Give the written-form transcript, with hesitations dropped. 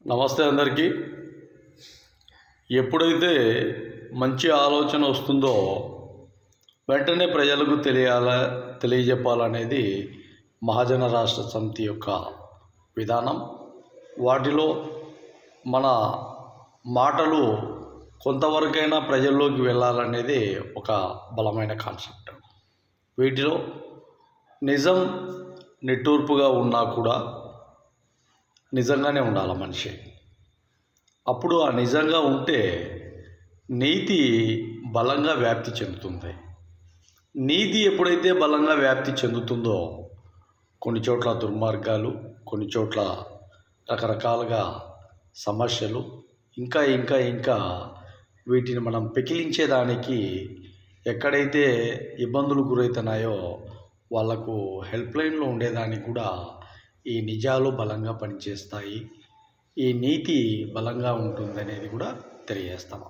నమస్తే అందరికీ. ఎప్పుడైతే మంచి ఆలోచన వస్తుందో వెంటనే ప్రజలకు తెలియజెప్పాలనేది మహాజన రాష్ట్ర సమితి యొక్క విధానం. వాటిలో మన మాటలు కొంతవరకైనా ప్రజల్లోకి వెళ్ళాలనేది ఒక బలమైన కాన్సెప్ట్. వీటిలో నిజం నిట్టూర్పుగా ఉన్నా కూడా నిజంగానే ఉండాలి మనిషి. అప్పుడు ఆ నిజంగా ఉంటే నీతి బలంగా వ్యాప్తి చెందుతుంది. నీతి ఎప్పుడైతే బలంగా వ్యాప్తి చెందుతుందో కొన్ని చోట్ల దుర్మార్గాలు, కొన్ని చోట్ల రకరకాలుగా సమస్యలు, ఇంకా వీటిని మనం పెకిలించేదానికి ఎక్కడైతే ఇబ్బందులు గురవుతున్నాయో వాళ్లకు హెల్ప్ లైన్లో ఉండేదానికి కూడా ఈ నిజాలు బలంగా పనిచేస్తాయి. ఈ నీతి బలంగా ఉంటుందనేది కూడా తెలియజేస్తాము.